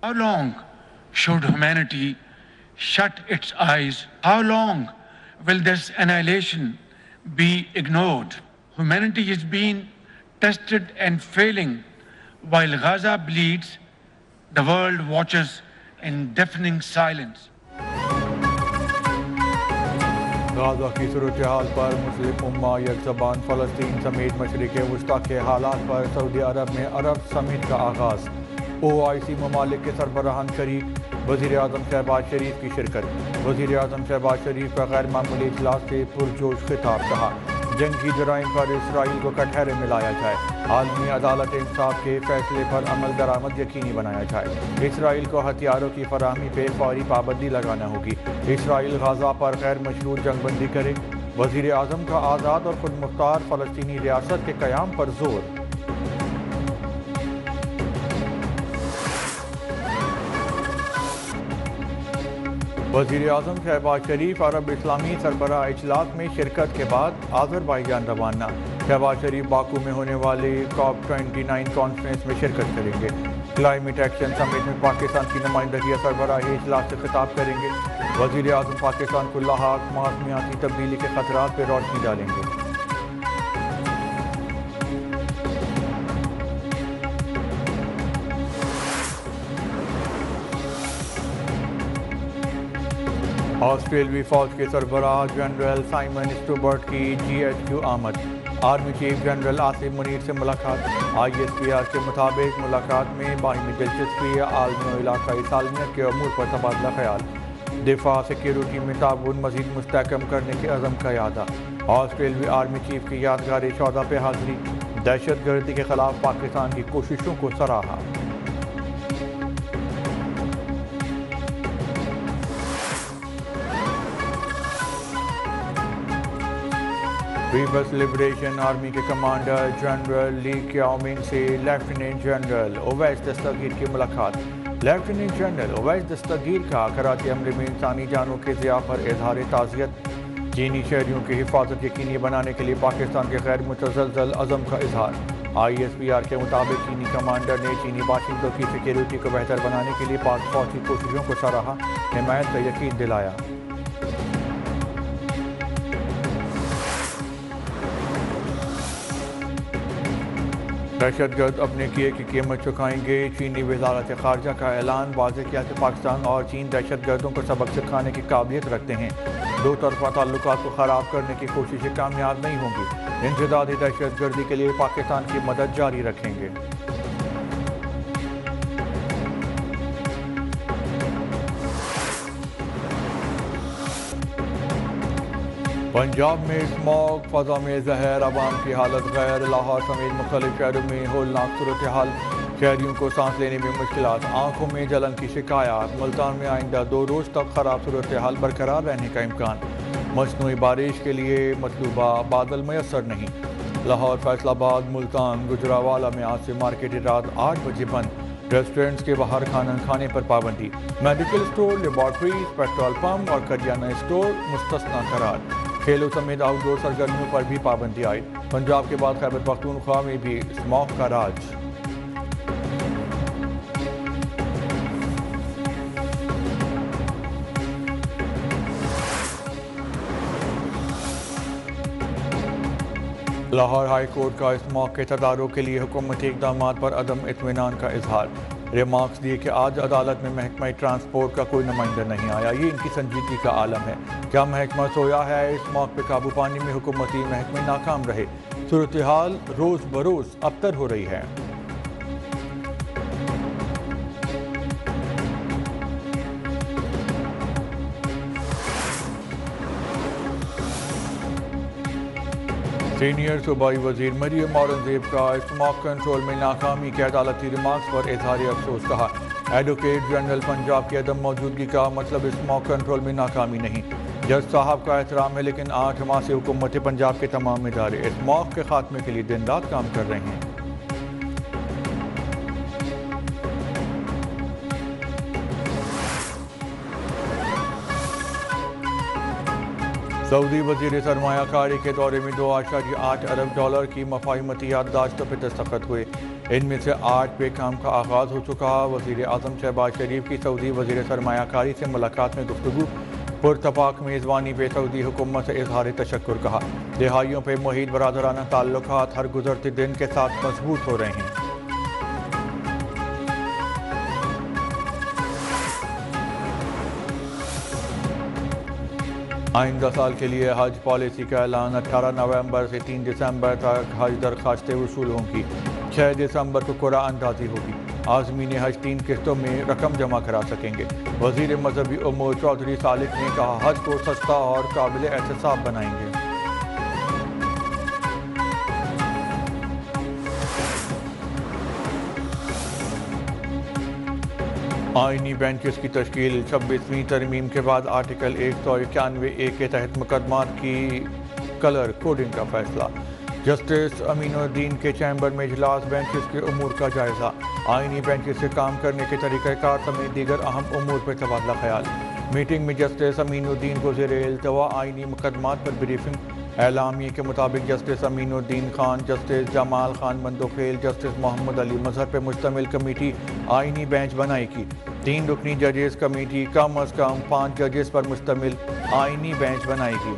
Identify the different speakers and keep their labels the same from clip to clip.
Speaker 1: How long should humanity shut its eyes? How long will this annihilation be ignored? Humanity is being tested and failing. While Gaza bleeds, the world watches in deafening silence.
Speaker 2: غازہ کی صورتحال پر مسلم امہ یک زبان، فلسطین سمیت مشرق وسطیٰ کے حالات پر سعودی عرب میں عرب سمٹ کا آغاز، OIC ممالک کے سربراہان شریک، وزیر اعظم شہباز شریف کی شرکت، وزیر اعظم شہباز شریف کا غیر معمولی اجلاس سے پرجوش خطاب، کہا جنگی جرائم پر اسرائیل کو کٹہرے میں لایا جائے، عالمی عدالت انصاف کے فیصلے پر عمل درآمد یقینی بنایا جائے، اسرائیل کو ہتھیاروں کی فراہمی پہ فوری پابندی لگانا ہوگی، اسرائیل غزہ پر غیر مشروط جنگ بندی کرے، وزیر اعظم کا آزاد اور خود مختار فلسطینی ریاست کے قیام پر زور۔ وزیر اعظم شہباز شریف عرب اسلامی سربراہ اجلاس میں شرکت کے بعد آذربائیجان روانہ، شہباز شریف باکو میں ہونے والی COP29 کانفرنس میں شرکت کریں گے، کلائمیٹ ایکشن سمٹ میں پاکستان کی نمائندگی سربراہی اجلاس سے خطاب کریں گے، وزیر اعظم پاکستان کو لاحق موسمیاتی تبدیلی کے خطرات پہ روشنی ڈالیں گے۔ آسٹریلوی فوج کے سربراہ جنرل سائمن اسٹوبرٹ کی GHQ آمد، army chief general Asif Munir سے ملاقات، ISPR کے مطابق ملاقات میں باہمی دلچسپی، عالمی و علاقائی سالمیت کے امور پر تبادلہ خیال، دفاع سیکیورٹی میں تعاون مزید مستحکم کرنے کے عزم کا اعادہ، آسٹریلوی آرمی چیف کی یادگاری شہداء پہ حاضری، دہشت گردی کے خلاف پاکستان کی کوششوں کو سراہا۔ پیپلز لبریشن آرمی کے کمانڈر جنرل لی کیاؤمنگ سے لیفٹیننٹ جنرل اویس دستگیر کی ملاقات، لیفٹیننٹ جنرل اویس دستگیر کا کراچی حملے میں انسانی جانوں کے ضیاع پر اظہار تعزیت، چینی شہریوں کی حفاظت یقینی بنانے کے لیے پاکستان کے غیر متزلزل عزم کا اظہار، ISPR کے مطابق چینی کمانڈر نے چینی باشندوں کی سیکیورٹی کو بہتر بنانے کے لیے پاک فوج کی کوششوں کو سراہا، حمایت کا یقین دلایا۔ دہشت گرد اپنے کیے کی قیمت چکائیں گے، چینی وزارت خارجہ کا اعلان، واضح کیا کہ پاکستان اور چین دہشت گردوں کو سبق سکھانے کی قابلیت رکھتے ہیں، دو طرفہ تعلقات کو خراب کرنے کی کوششیں کامیاب نہیں ہوں گی، انسدادی دہشت گردی کے لیے پاکستان کی مدد جاری رکھیں گے۔ پنجاب میں اسموگ، فضا میں زہر، عوام کی حالت غیر، لاہور سمیت مختلف شہروں میں ہولناک صورتحال، شہریوں کو سانس لینے میں مشکلات، آنکھوں میں جلن کی شکایات، ملتان میں آئندہ 2 روز تک خراب صورتحال برقرار رہنے کا امکان، مصنوعی بارش کے لیے مطلوبہ بادل میسر نہیں، لاہور، فیصل آباد، ملتان، گجرانوالہ میں آج سے مارکیٹ رات 8 بجے بند، ریسٹورنٹس کے باہر کھانا کھانے پر پابندی، medical store, laboratories, petrol pump اور کریانہ اسٹور مستثنیٰ قرار، کھیلوں سمیت آؤٹ ڈور سرگرمیوں پر بھی پابندی عائد، پنجاب کے بعد خیبر پختونخوا میں بھی اسموگ کا راج۔ لاہور ہائی کورٹ کا اسموگ کے تدارک کے لیے حکومتی اقدامات پر عدم اطمینان کا اظہار، ریمارکس دیے کہ آج عدالت میں محکمہ ٹرانسپورٹ کا کوئی نمائندہ نہیں آیا، یہ ان کی سنجیدگی کا عالم ہے، کیا محکمہ سویا ہے؟ اسموگ پہ قابو پانے میں حکومتی محکمے ناکام رہے، صورتحال روز بروز ابتر ہو رہی ہے۔ سینئر صوبائی وزیر مریم اورنگزیب کا اسموگ کنٹرول میں ناکامی کے عدالتی ریمارکس پر اظہار افسوس، کہا ایڈوکیٹ جنرل پنجاب کی عدم موجودگی کا مطلب اسموگ کنٹرول میں ناکامی نہیں، جج صاحب کا احترام ہے، لیکن 8 ماہ سے حکومت پنجاب کے تمام ادارے اسموگ کے خاتمے کے لیے دن رات کام کر رہے ہیں۔ سعودی وزیر سرمایہ کاری کے دورے میں $2.8 ارب کی مفاہمتی یادداشتوں پر دستخط ہوئے، ان میں سے 8 پہ کام کا آغاز ہو چکا۔ وزیر اعظم شہباز شریف کی سعودی وزیر سرمایہ کاری سے ملاقات میں گفتگو، پرتپاک میزبانی پہ سعودی حکومت سے اظہار تشکر کہا۔ دہائیوں پہ محیط برادرانہ تعلقات ہر گزرتے دن کے ساتھ مضبوط ہو رہے ہیں۔ آئندہ سال کے لیے حج پالیسی کا اعلان، 18 نومبر سے 3 دسمبر تک حج درخواستیں وصول ہوں گی، 6 دسمبر کو قرعہ اندازی ہوگی، عازمین حج 3 قسطوں میں رقم جمع کرا سکیں گے۔ وزیر مذہبی امور چودھری صالح نے کہا، حج کو سستا اور قابل احتساب بنائیں گے۔ آئینی بینچز کی تشکیل، 26ویں ترمیم کے بعد آرٹیکل 191(a) کے تحت مقدمات کی کلر کوڈنگ کا فیصلہ۔ جسٹس امین الدین کے چیمبر میں اجلاس، بینچز کے امور کا جائزہ، آئینی بینچز سے کام کرنے کے طریقہ کار سمیت دیگر اہم امور پر تبادلہ خیال۔ میٹنگ میں جسٹس امین الدین کو زیر التوا آئینی مقدمات پر بریفنگ۔ اعلامیے کے مطابق جسٹس امین الدین خان، جسٹس جمال خان مندوفیل، جسٹس محمد علی مظہر پر مشتمل کمیٹی آئینی بینچ بنائے گی۔ 3 رکنی ججز کمیٹی کم از کم 5 ججز پر مشتمل آئینی بینچ بنائے گی۔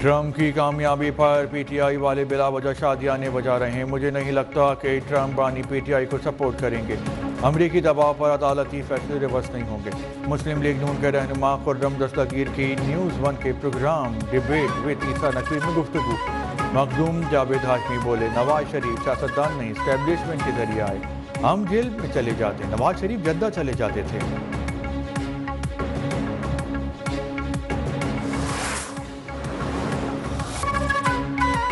Speaker 2: ٹرمپ کی کامیابی پر پی ٹی آئی والے بلا وجہ شادیانے بجا رہے ہیں۔ مجھے نہیں لگتا کہ ٹرمپ بانی پی ٹی آئی کو سپورٹ کریں گے۔ امریکی دباؤ پر عدالتی فیصلے ریورس نہیں ہوں گے۔ مسلم لیگ نون کے رہنما خرم دستگیر کی نیوز 1 کے پروگرام ڈیبیٹ وتھ عیسیٰ نقوی میں گفتگو۔ مخدوم جاوید ہاشمی بولے، نواز شریف سیاستدان نہیں، اسٹیبلشمنٹ کے ذریعے آئے، ہم جیل میں چلے جاتے، نواز شریف جدہ چلے جاتے تھے۔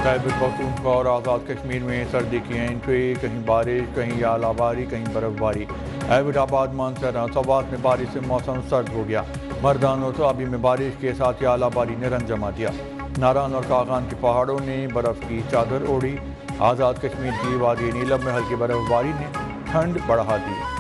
Speaker 2: خیبر پختونخوا اور آزاد کشمیر میں سردی کی اینٹری، کہیں بارش، کہیں اعلی باری، کہیں برف باری۔ ایبٹ آباد، مانسہرہ، سوات میں بارش سے موسم سرد ہو گیا۔ مردان اور صوابی میں بارش کے ساتھ اعلی باری نے رنگ جما دیا۔ ناران اور کاغان کے پہاڑوں نے برف کی چادر اوڑھی۔ آزاد کشمیر کی وادی نیلم میں ہلکی برف باری نے ٹھنڈ بڑھا دی۔